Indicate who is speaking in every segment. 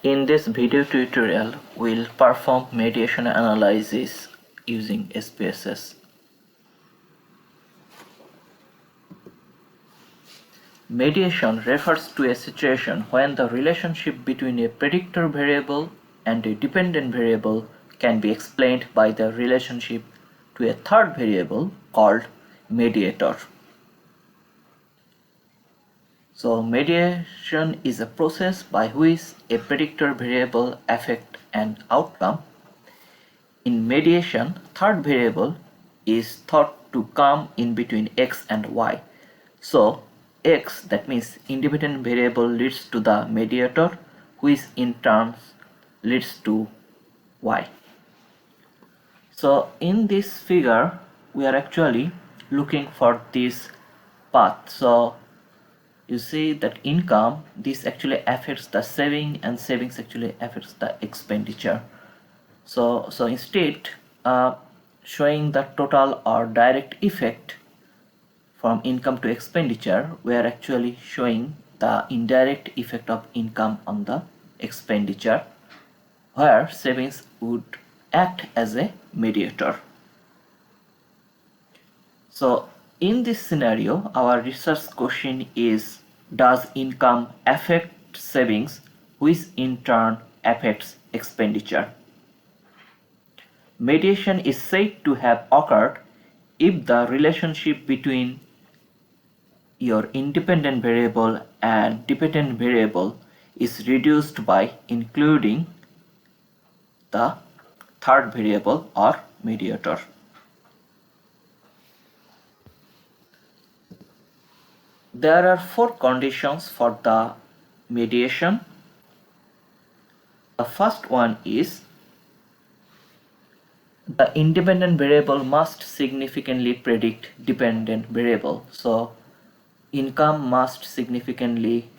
Speaker 1: In this video tutorial, we'll perform mediation analysis using SPSS. Mediation refers to a situation when the relationship between a predictor variable and a dependent variable can be explained by the relationship to a third variable called mediator. So mediation is a process by which a predictor variable affects an outcome. In mediation, third variable is thought to come in between x and y. So x, that means independent variable, leads to the mediator, which in turn leads to y. So in this figure, we are actually looking for this path. So you see that income, this actually affects the saving, and savings actually affects the expenditure. So instead showing the total or direct effect from income to expenditure, we are actually showing the indirect effect of income on the expenditure, where savings would act as a mediator. So in this scenario, our research question is, does income affect savings, which in turn affects expenditure? Mediation is said to have occurred if the relationship between your independent variable and dependent variable is reduced by including the third variable or mediator. There are 4 conditions for the mediation. The first one is the independent variable must significantly predict dependent variable. So income must significantly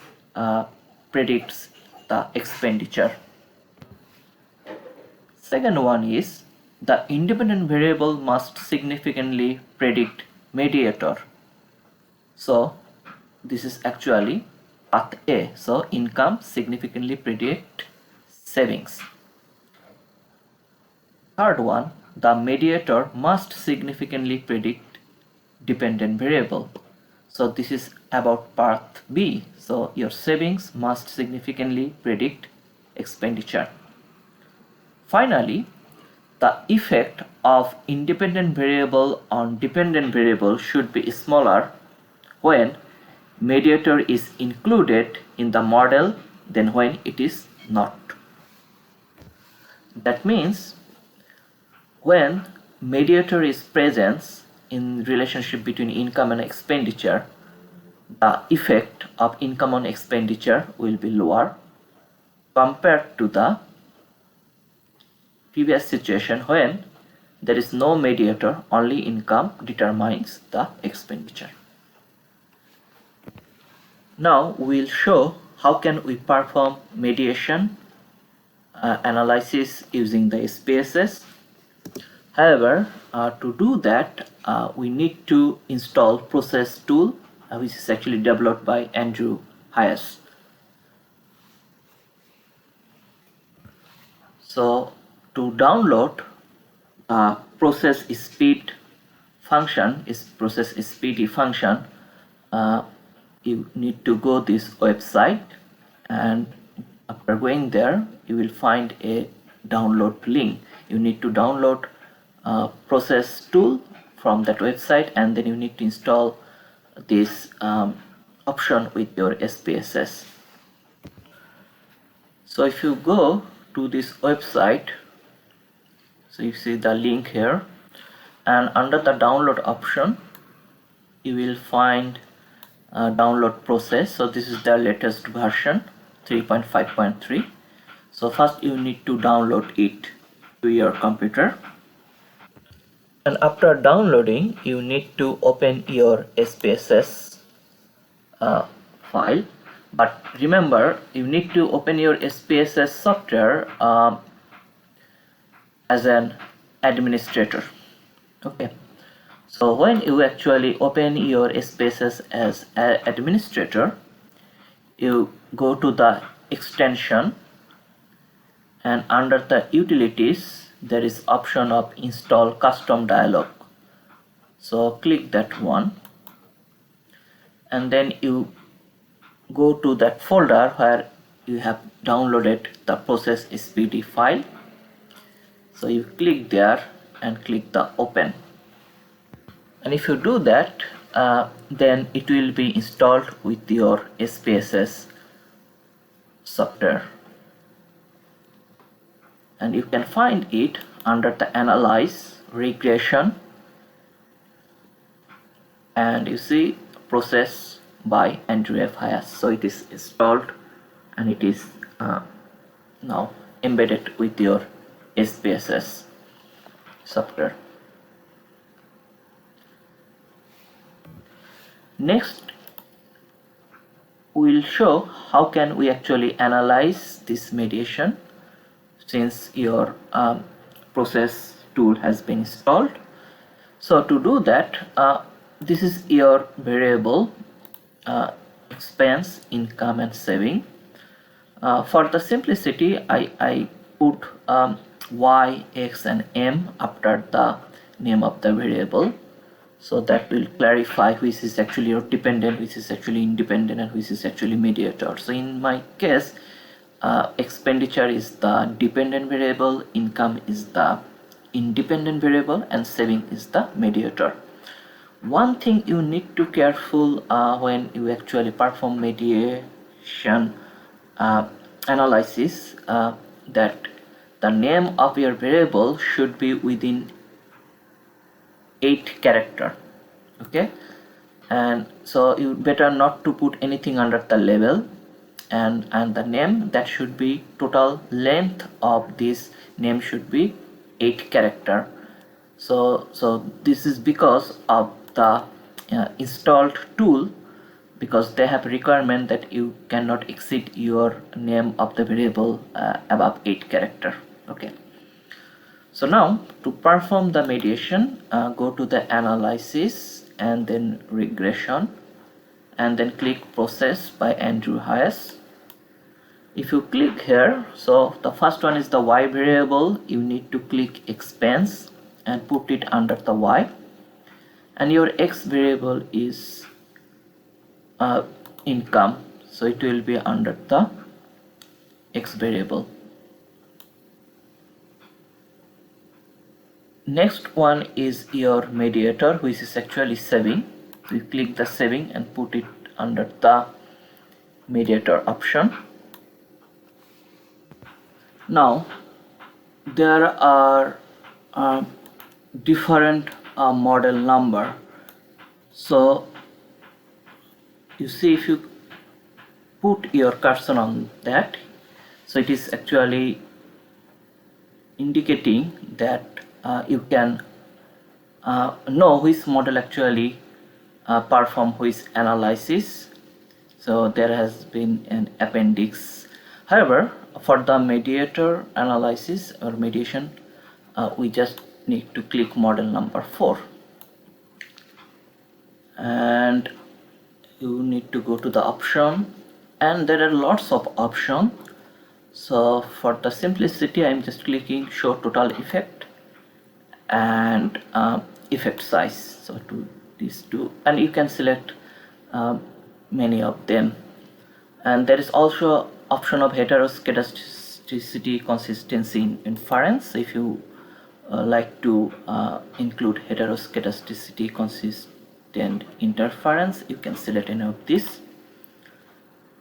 Speaker 1: predicts the expenditure. Second one is the independent variable must significantly predict mediator. So this is actually path A. So income significantly predict savings. Third one, the mediator must significantly predict dependent variable. So this is about path B. So your savings must significantly predict expenditure. Finally, the effect of independent variable on dependent variable should be smaller when mediator is included in the model than when it is not. That means when mediator is present in relationship between income and expenditure, the effect of income on expenditure will be lower compared to the previous situation when there is no mediator, only income determines the expenditure. Now we will show how can we perform mediation analysis using the SPSS. However, to do that, we need to install process tool, which is actually developed by Andrew Hayes. So to download process speed function, you need to go this website, and after going there you will find a download link. You need to download process tool from that website, and then you need to install this option with your SPSS. So if you go to this website, so you see the link here, and under the download option you will find download process. So this is the latest version 3.5.3. so first you need to download it to your computer, and after downloading you need to open your SPSS file. But remember, you need to open your SPSS software as an administrator. Okay, so when you actually open your SPSS as an administrator, you go to the extension and under the utilities there is option of install custom dialog. So click that one, and then you go to that folder where you have downloaded the process SPD file. So you click there and click the open, and if you do that, then it will be installed with your SPSS software, and you can find it under the analyze regression, and you see process by Andrew F. Hayes. So it is installed and it is now embedded with your SPSS software. Next, we will show how can we actually analyze this mediation since your process tool has been installed. So to do that, this is your variable expense, income and saving. For the simplicity, I put y, x and m after the name of the variable, so that will clarify which is actually your dependent, which is actually independent, and which is actually mediator. So in my case, expenditure is the dependent variable, income is the independent variable, and saving is the mediator. One thing you need to careful when you actually perform mediation analysis, that the name of your variable should be within 8 character. Okay, and so you better not to put anything under the label, and the name, that should be total length of this name should be 8 character. So this is because of the installed tool, because they have requirement that you cannot exceed your name of the variable above 8 character. Okay, so now to perform the mediation, go to the analysis and then regression, and then click process by Andrew Hayes. If you click here, so the first one is the y variable, you need to click expense and put it under the y, and your x variable is income, so it will be under the x variable. Next one is your mediator, which is actually saving. So you click the saving and put it under the mediator option. Now there are different model number. So you see, if you put your cursor on that, so it is actually indicating that you can know which model actually perform which analysis. So there has been an appendix. However, for the mediator analysis or mediation, we just need to click model number 4, and you need to go to the option, and there are lots of options. So for the simplicity, I'm just clicking show total effect and effect size. So to these two, and you can select many of them. And there is also option of heteroscedasticity, consistency in inference. If you like to include heteroscedasticity, consistent interference, you can select any of this.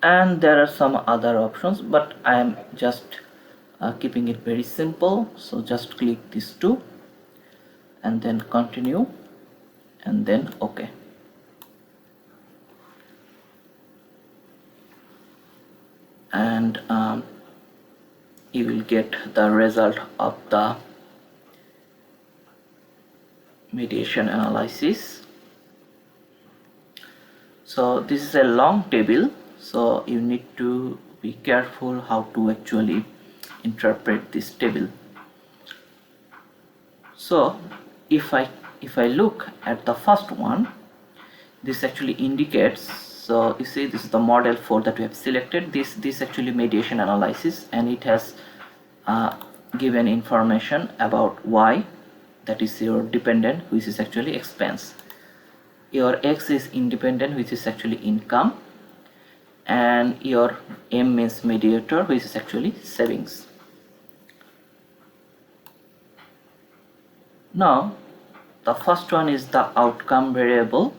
Speaker 1: And there are some other options, but I am just keeping it very simple. So just click these two and then continue and then OK. And you will get the result of the mediation analysis. So this is a long table, so you need to be careful how to actually interpret this table. So if I look at the first one, this actually indicates, so you see this is the model 4 that we have selected. This actually mediation analysis, and it has given information about y, that is your dependent, which is actually expense. Your x is independent, which is actually income, and your m means mediator, which is actually savings. Now the first one is the outcome variable,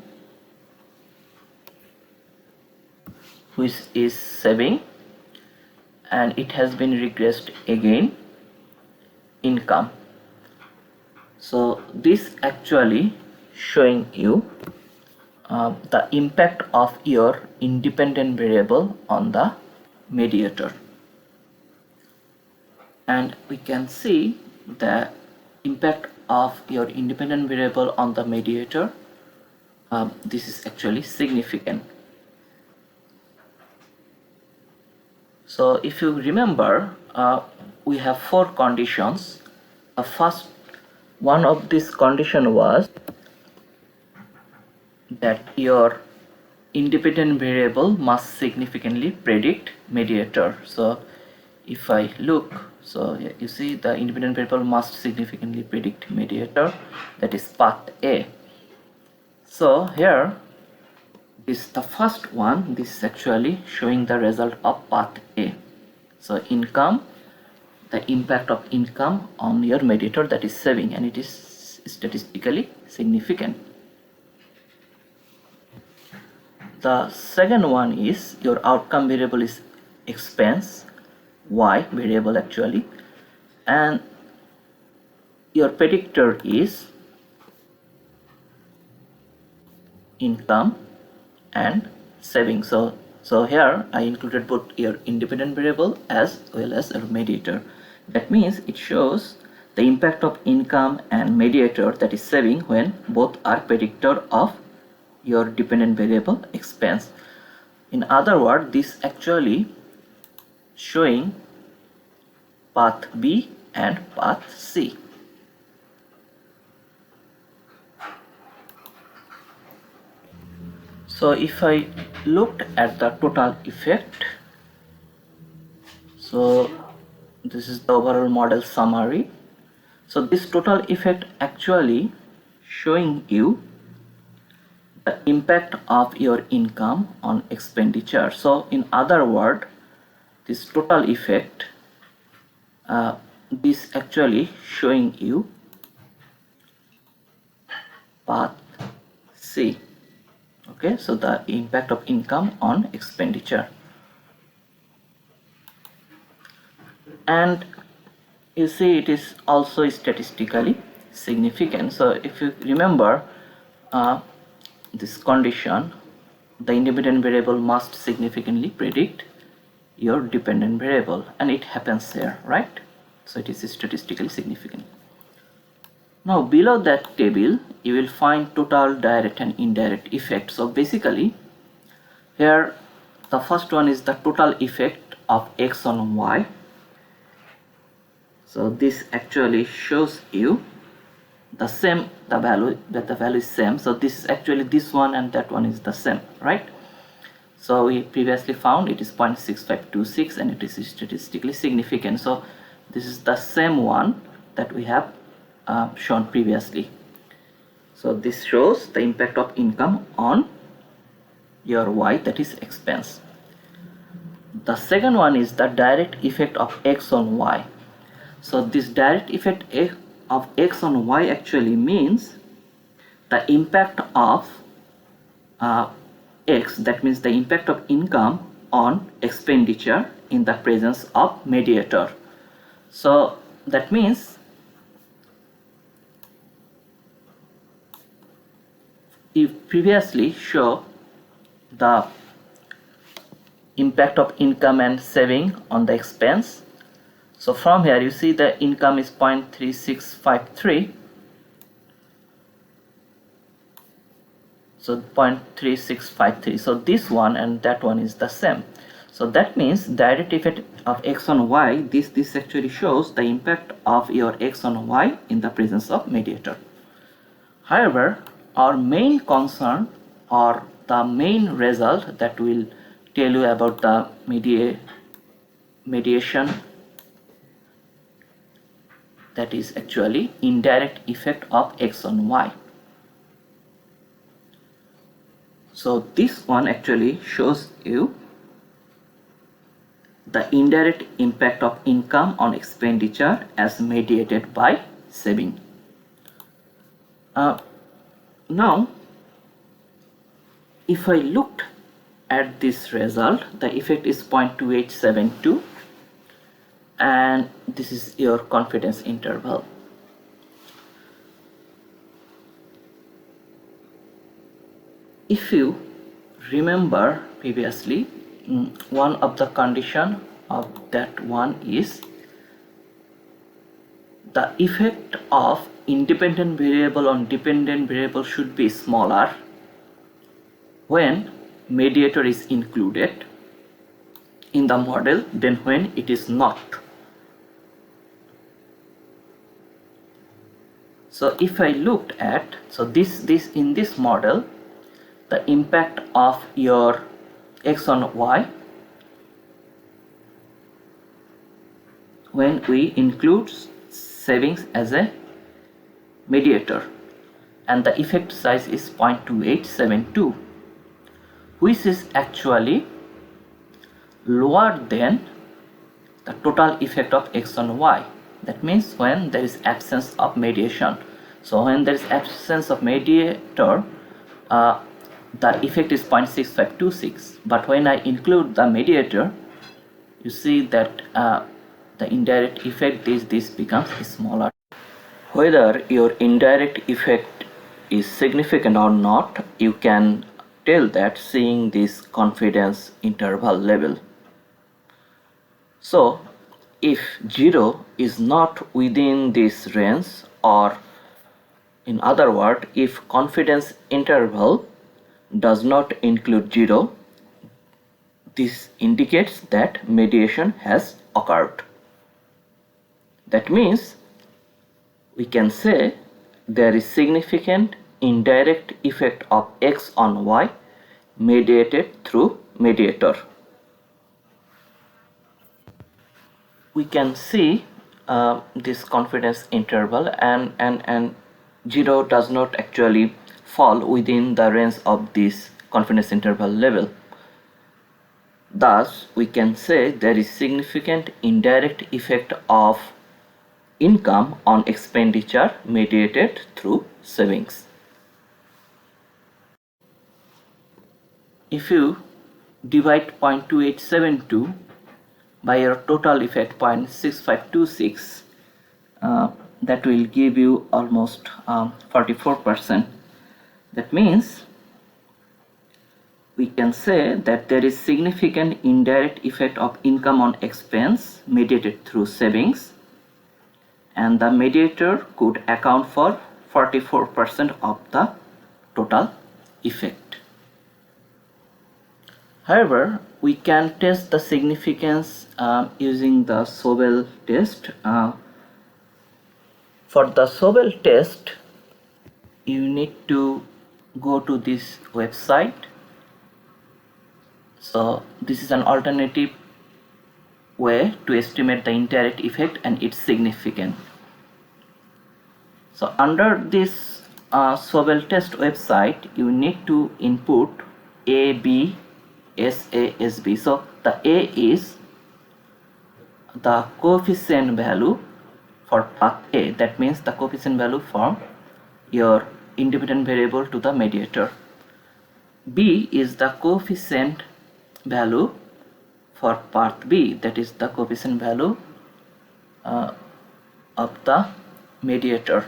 Speaker 1: which is saving, and it has been regressed again, income. So this actually showing you the impact of your independent variable on the mediator, and we can see the impact of your independent variable on the mediator. This is actually significant. So if you remember, we have 4 conditions. The first one of this condition was that your independent variable must significantly predict mediator. So if I look, so you see the independent variable must significantly predict mediator, that is path A. So here, this the first one, this is actually showing the result of path A. So income, the impact of income on your mediator, that is saving, and it is statistically significant. The second one is your outcome variable is expense, y variable actually, and your predictor is income and saving. So here I included both your independent variable as well as a mediator. That means it shows the impact of income and mediator, that is saving, when both are predictor of your dependent variable expense. In other words, this actually showing path B and path C. So if I looked at the total effect, so this is the overall model summary. So this total effect actually showing you the impact of your income on expenditure. So in other words, this total effect, this actually showing you path C. Okay, so the impact of income on expenditure. And you see it is also statistically significant. So if you remember this condition, the independent variable must significantly predict your dependent variable, and it happens here, right? So it is statistically significant. Now below that table you will find total, direct and indirect effect. So basically here the first one is the total effect of x on y. So this actually shows you the same, the value is same. So this is actually this one and that one is the same, right? So we previously found it is 0.6526 and it is statistically significant. So this is the same one that we have shown previously. So this shows the impact of income on your y, that is expense. The second one is the direct effect of x on y. So this direct effect of x on y actually means the impact of x, that means the impact of income on expenditure in the presence of mediator. So that means you previously show the impact of income and saving on the expense. So from here you see the income is 0.3653. So 0.3653. So this one and that one is the same. So that means direct effect of x on y, this actually shows the impact of your x on y in the presence of mediator. However, our main concern or the main result that will tell you about the mediation that is actually indirect effect of X on Y. So this one actually shows you the indirect impact of income on expenditure as mediated by saving. Now, if I looked at this result, the effect is 0.2872, and this is your confidence interval. If you remember previously, one of the condition of that one is the effect of independent variable on dependent variable should be smaller when mediator is included in the model than when it is not. So if I looked at, so this in this model, the impact of your X on Y when we include savings as a mediator, and the effect size is 0.2872, which is actually lower than the total effect of X on Y. That means when there is absence of mediation. So when there is absence of mediator, the effect is 0.6526, but when I include the mediator, you see that the indirect effect this becomes smaller. Whether your indirect effect is significant or not, you can tell that seeing this confidence interval level. So if 0 is not within this range, or in other words, if confidence interval does not include 0, this indicates that mediation has occurred. That means we can say there is significant indirect effect of X on Y mediated through mediator. We can see this confidence interval, and 0 does not actually fall within the range of this confidence interval level. Thus, we can say there is significant indirect effect of income on expenditure mediated through savings. If you divide 0.2872 by your total effect 0.6526, that will give you almost 44%. That means we can say that there is significant indirect effect of income on expense mediated through savings, and the mediator could account for 44% of the total effect. However, we can test the significance using the Sobel test. For the Sobel test, you need to go to this website. So this is an alternative way to estimate the indirect effect and its significance. So under this Sobel test website, you need to input A, B, SASB. So the A is the coefficient value for path A. That means the coefficient value from your independent variable to the mediator. B is the coefficient value for path B. That is the coefficient value of the mediator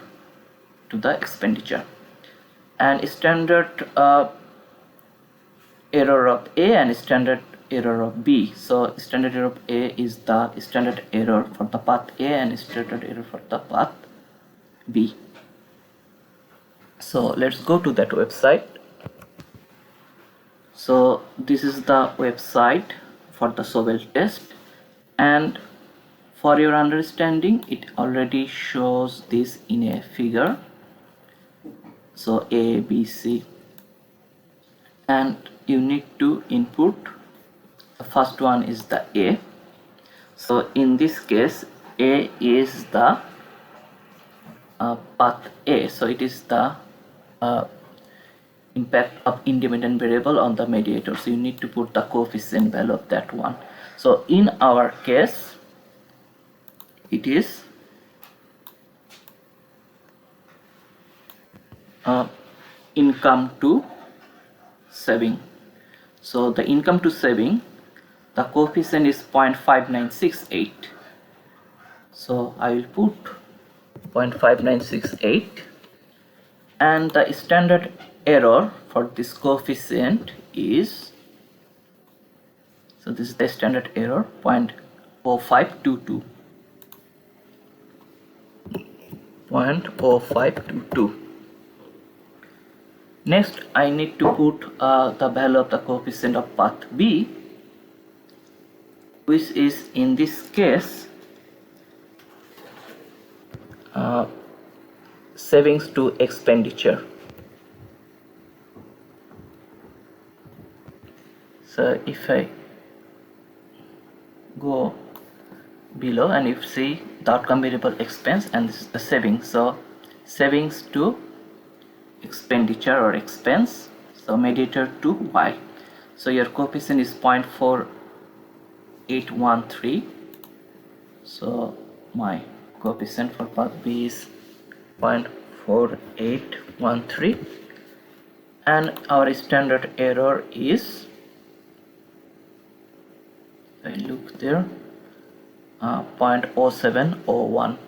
Speaker 1: to the expenditure. And standard error of A and standard error of B. So standard error of A is the standard error for the path A and standard error for the path B. So let's go to that website. So this is the website for the Sobel test, and for your understanding, it already shows this in a figure. So A, B, C, and you need to input. The first one is the A. So in this case, A is the path A, so it is the impact of independent variable on the mediator, so you need to put the coefficient value of that one. So in our case it is income to saving. So the income to saving, the coefficient is 0.5968, so I will put 0.5968, and the standard error for this coefficient is, so this is the standard error, 0.0522. 0.0522. Next, I need to put the value of the coefficient of path B, which is in this case savings to expenditure. So if I go below and if see the outcome variable expense, and this is the savings, so savings to expenditure or expense, so mediator to Y, so your coefficient is 0.4813, so my coefficient for path B is 0.4813, and our standard error is, I look there, 0.0701,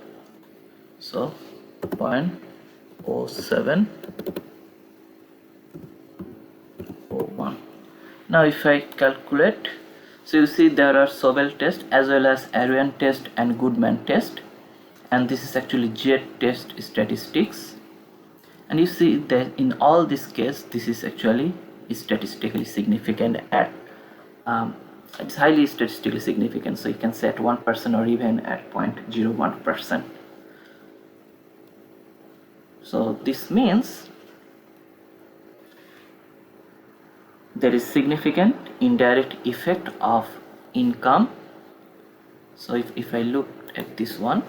Speaker 1: so 0.0701. Now if I calculate, so you see there are Sobel test as well as Arian test and Goodman test, and this is actually Z test statistics, and you see that in all this case this is actually statistically significant at it's highly statistically significant, so you can say at 1% or even at 0.01%. So this means there is significant indirect effect of income. So if I look at this one,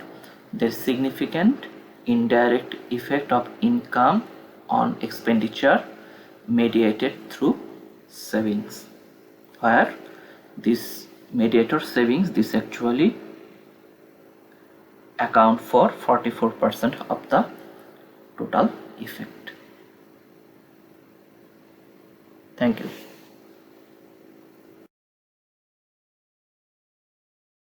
Speaker 1: there is significant indirect effect of income on expenditure mediated through savings, where this mediator savings, this actually account for 44% of the total effect. Thank you.